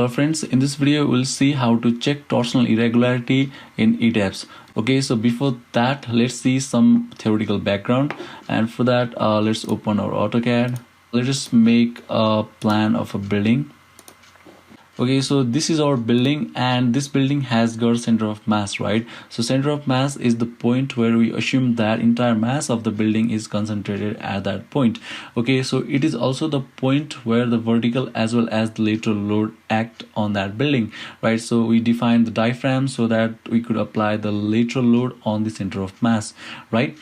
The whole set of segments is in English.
Hello friends, in this video we'll see how to check torsional irregularity in ETABS. Okay, so before that let's see some theoretical background, and for that let's open our AutoCAD. Let us make a plan of a building. Okay, so this is our building, and this building has got center of mass, right? So center of mass is the point where we assume that entire mass of the building is concentrated at that point. Okay, so it is also the point where the vertical as well as the lateral load act on that building, right? So we define the diaphragm so that we could apply the lateral load on the center of mass, right?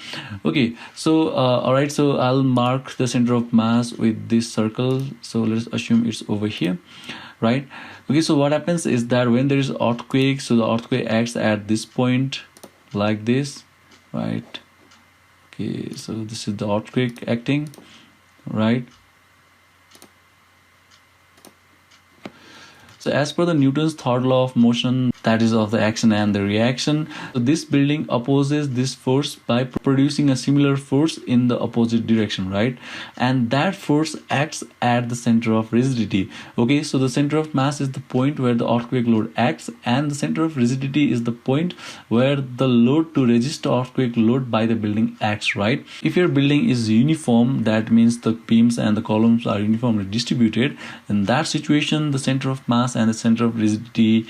Okay, so all right, so I'll mark the center of mass with this circle. So let's assume it's over here, right? Okay, so what happens is that when there is earthquake, so the earthquake acts at this point like this, right? Okay, so this is the earthquake acting, right? So as per the Newton's third law of motion, that is of the action and the reaction, so this building opposes this force by producing a similar force in the opposite direction, right? And that force acts at the center of rigidity. Okay, so the center of mass is the point where the earthquake load acts, and the center of rigidity is the point where the load to resist the earthquake load by the building acts, right? If your building is uniform, that means the beams and the columns are uniformly distributed. In that situation, the center of mass and the center of rigidity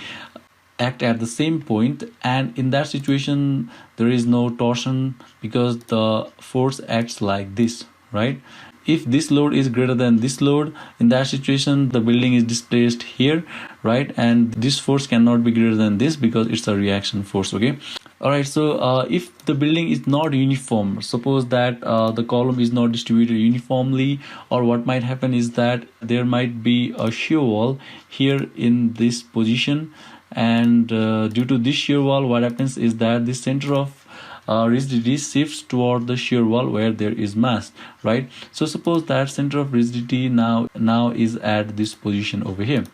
act at the same point, and in that situation there is no torsion because the force acts like this, right? If this load is greater than this load, in that situation the building is displaced here, right? And this force cannot be greater than this because it's a reaction force. Okay, all right, so if the building is not uniform, suppose that the column is not distributed uniformly, or what might happen is that there might be a shear wall here in this position, and due to this shear wall, what happens is that the center of rigidity shifts toward the shear wall where there is mass, right? So suppose that center of rigidity now is at this position over here.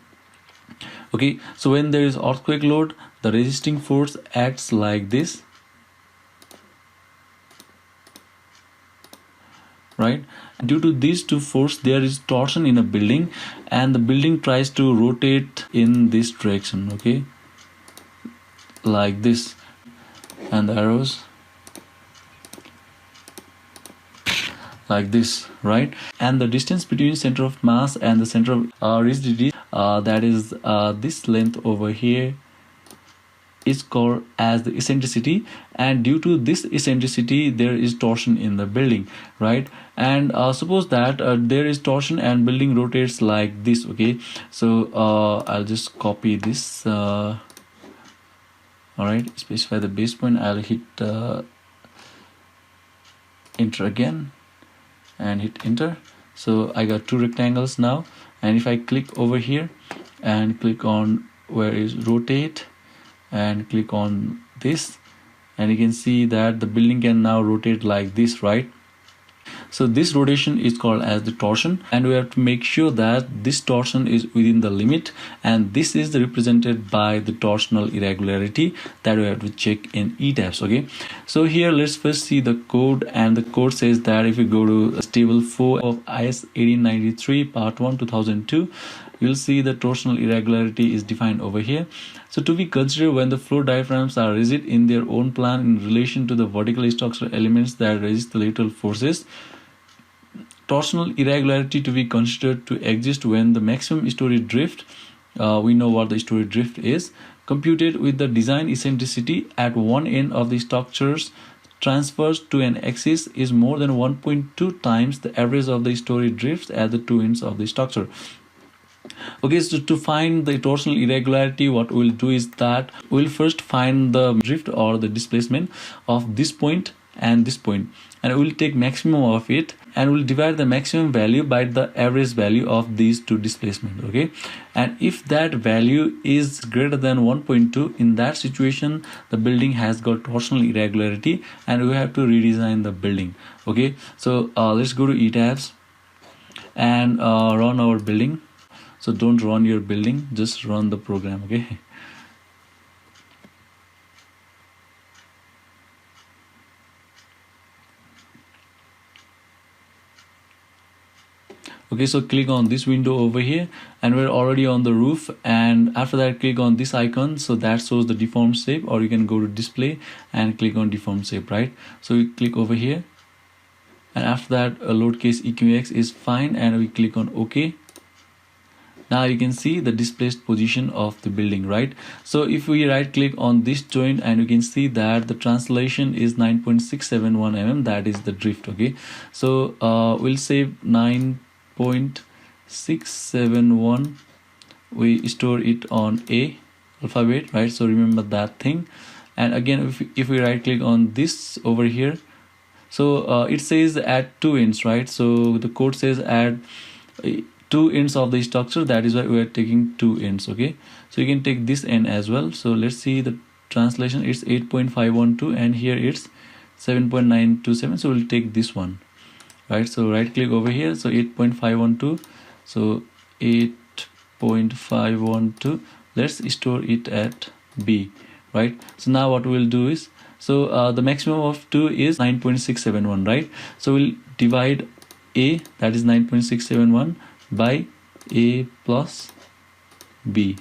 Okay, so when there is earthquake load, the resisting force acts like this, right? Due to these two forces, there is torsion in a building, and the building tries to rotate in this direction, okay, like this, and the arrows like this, right? And the distance between center of mass and the center of rigidity, that is this length over here, is called as the eccentricity, and due to this eccentricity there is torsion in the building, right? And suppose that there is torsion and building rotates like this. Okay, so I'll just copy this. All right, specify the base point. I'll hit enter again and hit enter. So I got two rectangles now, and if I click over here and click on where is rotate and click on this, and you can see that the building can now rotate like this, right? So this rotation is called as the torsion, and we have to make sure that this torsion is within the limit, and this is represented by the torsional irregularity that we have to check in ETABS. Okay, so here let's first see the code, and the code says that if you go to table 4 of IS 1893 part 1 2002, you'll see the torsional irregularity is defined over here. So to be considered when the floor diaphragms are rigid in their own plan in relation to the vertical structural elements that resist the lateral forces. Torsional irregularity to be considered to exist when the maximum story drift, we know what the story drift is, computed with the design eccentricity at one end of the structures transfers to an axis is more than 1.2 times the average of the story drifts at the two ends of the structure. Okay, so to find the torsional irregularity, what we'll do is that we'll first find the drift or the displacement of this point and this point, and we'll take maximum of it, and we'll divide the maximum value by the average value of these two displacement. Okay, and if that value is greater than 1.2, in that situation the building has got torsional irregularity and we have to redesign the building. Okay, so let's go to ETABS and run our building. So don't run your building, just run the program. Okay, Okay, so click on this window over here, and we're already on the roof. And after that, click on this icon, so that shows the deformed shape, or you can go to display and click on deformed shape, right? So we click over here, and after that load case EQX is fine, and we click on OK. Now you can see the displaced position of the building, right? So if we right click on this joint, and you can see that the translation is 9.671 mm, that is the drift. Okay, so we'll save 9.671, we store it on A alphabet, right? So remember that thing. And again, if we right click on this over here, so it says add 2 ends, right? So the code says add 2 ends of the structure, that is why we are taking 2 ends. Okay, so you can take this end as well. So let's see the translation, it's 8.512, and here it's 7.927, so we'll take this one, right? So right click over here, so 8.512, so 8.512, let's store it at B, right? So now what we'll do is, so the maximum of 2 is 9.671, right? So we'll divide A, that is 9.671, by A plus B,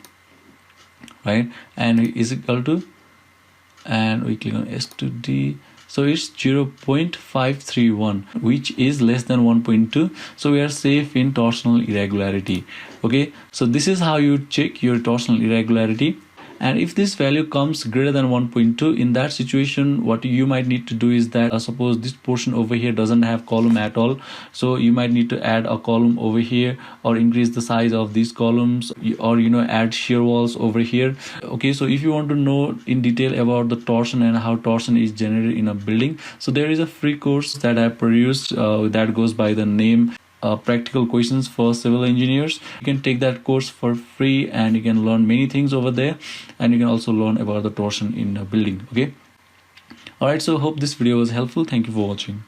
right? And is equal to, and we click on S to D, so it's 0.531, which is less than 1.2, so we are safe in torsional irregularity. Okay, so this is how you check your torsional irregularity. And if this value comes greater than 1.2, in that situation what you might need to do is that suppose this portion over here doesn't have column at all, so you might need to add a column over here, or increase the size of these columns, or add shear walls over here. Okay, so if you want to know in detail about the torsion and how torsion is generated in a building, so there is a free course that I produced that goes by the name practical questions for civil engineers. You can take that course for free, and you can learn many things over there, and you can also learn about the torsion in a building. Okay, all right, so hope this video was helpful. Thank you for watching.